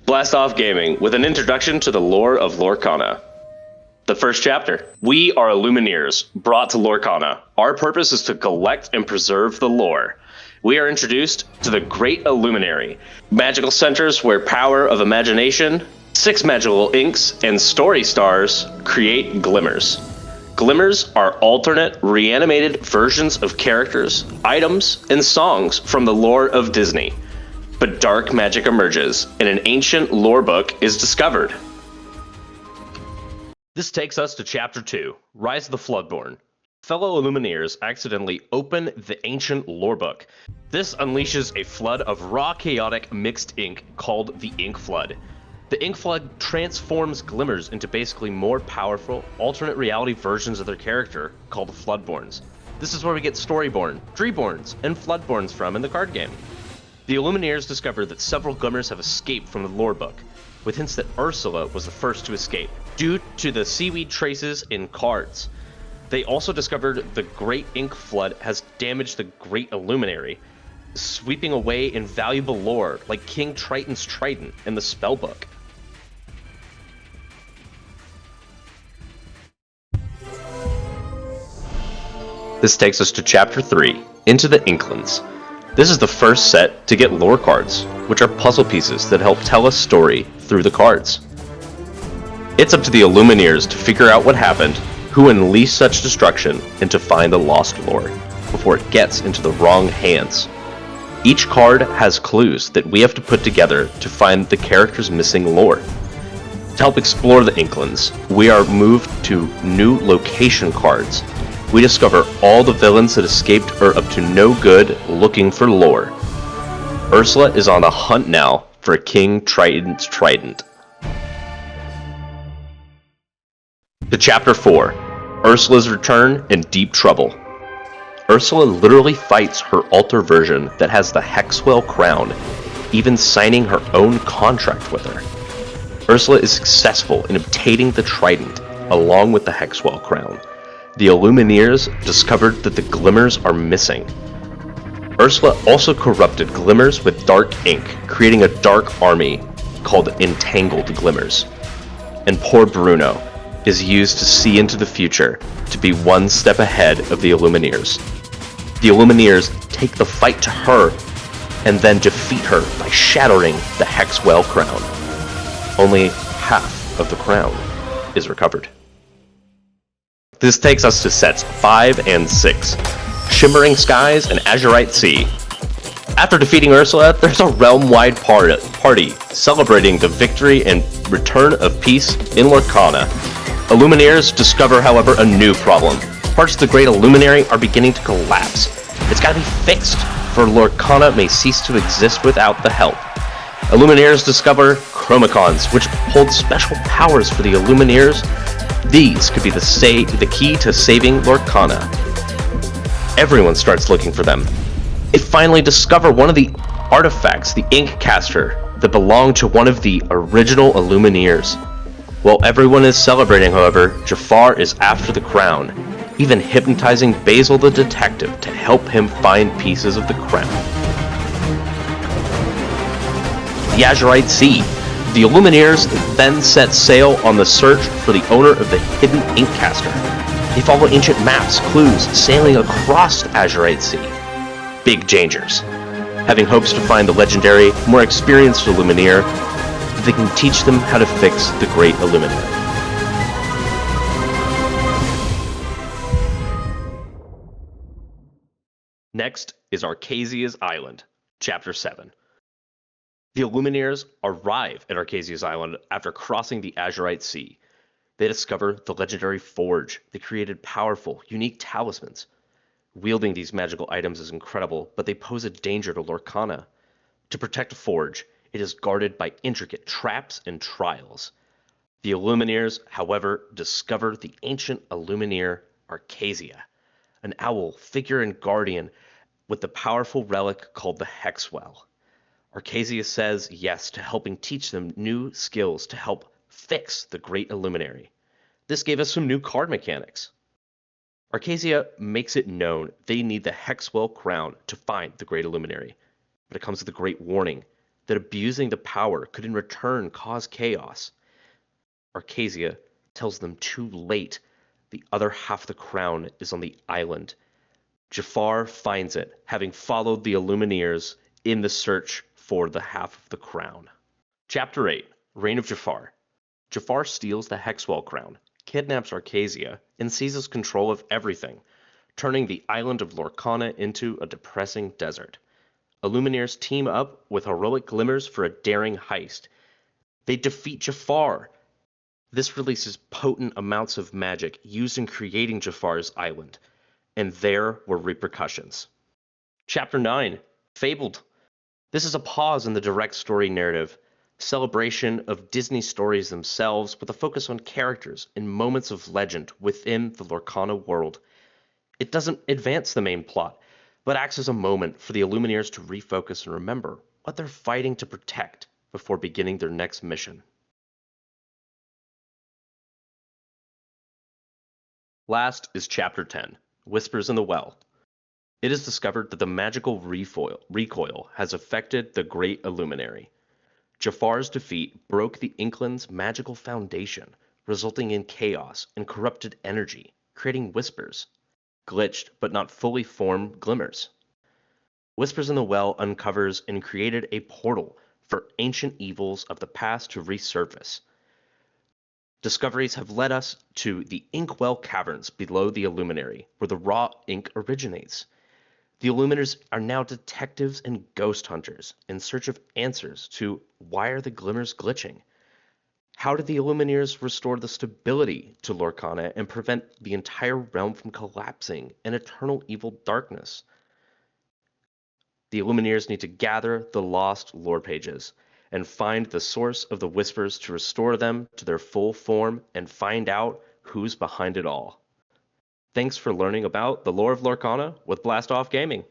Blast off gaming with an introduction to the lore of Lorcana. The first chapter. We are Illumineers, brought to Lorcana. Our purpose is to collect and preserve the lore. We are introduced to the Great Illuinary, magical centers where power of imagination, 6 magical inks, and story stars create glimmers. Glimmers are alternate, reanimated versions of characters, items, and songs from the lore of Disney. But dark magic emerges, and an ancient lore book is discovered. This takes us to Chapter 2, Rise of the Floodborn. Fellow Illumineers accidentally open the ancient lore book. This unleashes a flood of raw chaotic mixed ink called the Ink Flood. The Ink Flood transforms Glimmers into basically more powerful, alternate reality versions of their character, called the Floodborns. This is where we get Storyborn, Dreamborns, and Floodborns from in the card game. The Illumineers discover that several Glimmers have escaped from the lore book, with hints that Ursula was the first to escape, due to the seaweed traces in cards. They also discovered the Great Ink Flood has damaged the Great Illuinary, sweeping away invaluable lore like King Triton's Trident and the Spellbook. This takes us to Chapter 3, Into the Inklands. This is the first set to get lore cards, which are puzzle pieces that help tell a story through the cards. It's up to the Illumineers to figure out what happened, who unleashed such destruction, and to find the lost lore, before it gets into the wrong hands. Each card has clues that we have to put together to find the character's missing lore. To help explore the Inklands, we are moved to new location cards. We discover all the villains that escaped are up to no good looking for lore. Ursula is on the hunt now for King Triton's Trident. To Chapter 4, Ursula's Return and Deep Trouble. Ursula literally fights her alter version that has the Hexwell crown, even signing her own contract with her. Ursula is successful in obtaining the Trident, along with the Hexwell crown. The Illumineers discovered that the Glimmers are missing. Ursula also corrupted Glimmers with dark ink, creating a dark army called Entangled Glimmers. And poor Bruno is used to see into the future, to be one step ahead of the Illumineers. The Illumineers take the fight to her, and then defeat her by shattering the Hexwell crown. Only half of the crown is recovered. This takes us to sets 5 and 6, Shimmering Skies and Azurite Sea. After defeating Ursula, there's a realm-wide party celebrating the victory and return of peace in Lorcana. Illumineers discover, however, a new problem. Parts of the Great Illuinary are beginning to collapse. It's gotta be fixed, for Lorcana may cease to exist without the help. Illumineers discover Chromicons, which hold special powers for the Illumineers. These could be the key to saving Lorcana. Everyone starts looking for them. They finally discover one of the artifacts, the Ink Caster, that belonged to one of the original Illumineers. While everyone is celebrating, however, Jafar is after the crown, even hypnotizing Basil the detective to help him find pieces of the crown. The Azurite Sea. The Illumineers then set sail on the search for the owner of the hidden Ink Caster. They follow ancient maps, clues, sailing across the Azurite Sea. Big dangers. Having hopes to find the legendary, more experienced Illumineer, they can teach them how to fix the Great Illuinary. Next is Arcasia's Island, Chapter 7. The Illumineers arrive at Arcasia's Island after crossing the Azurite Sea. They discover the legendary Forge. They created powerful, unique talismans. Wielding these magical items is incredible, but they pose a danger to Lorcana. To protect a Forge, it is guarded by intricate traps and trials. The Illumineers, however, discover the ancient Illumineer Arcasia, an owl, figure, and guardian with the powerful relic called the Hexwell. Arcasia says yes to helping teach them new skills to help fix the Great Illuinary. This gave us some new card mechanics. Arcasia makes it known they need the Hexwell crown to find the Great Illuinary, but it comes with a great warning. that abusing the power could in return cause chaos. Arcasia tells them too late the other half of the crown is on the island. Jafar finds it, having followed the Illumineers in the search for the half of the crown. Chapter 8, Reign of Jafar. Jafar steals the Hexwell crown, kidnaps Arcasia, and seizes control of everything, turning the island of Lorcana into a depressing desert. Illumineers team up with heroic Glimmers for a daring heist. They defeat Jafar. This releases potent amounts of magic used in creating Jafar's island, and there were repercussions. Chapter 9, Fabled. This is a pause in the direct story narrative, celebration of Disney stories themselves with a focus on characters and moments of legend within the Lorcana world. It doesn't advance the main plot, but acts as a moment for the Illumineers to refocus and remember what they're fighting to protect before beginning their next mission. Last is Chapter 10, Whispers in the Well. It is discovered that the magical recoil has affected the Great Illuinary. Jafar's defeat broke the Inklands' magical foundation, resulting in chaos and corrupted energy, creating whispers, glitched but not fully formed glimmers. Whispers in the Well uncovers and created a portal for ancient evils of the past to resurface. Discoveries have led us to the Inkwell Caverns below the Illuminary, where the raw ink originates. The Illuminers are now detectives and ghost hunters in search of answers to why are the Glimmers glitching? How did the Illumineers restore the stability to Lorcana and prevent the entire realm from collapsing in eternal evil darkness? The Illumineers need to gather the lost lore pages and find the source of the whispers to restore them to their full form and find out who's behind it all. Thanks for learning about the lore of Lorcana with Blast Off Gaming.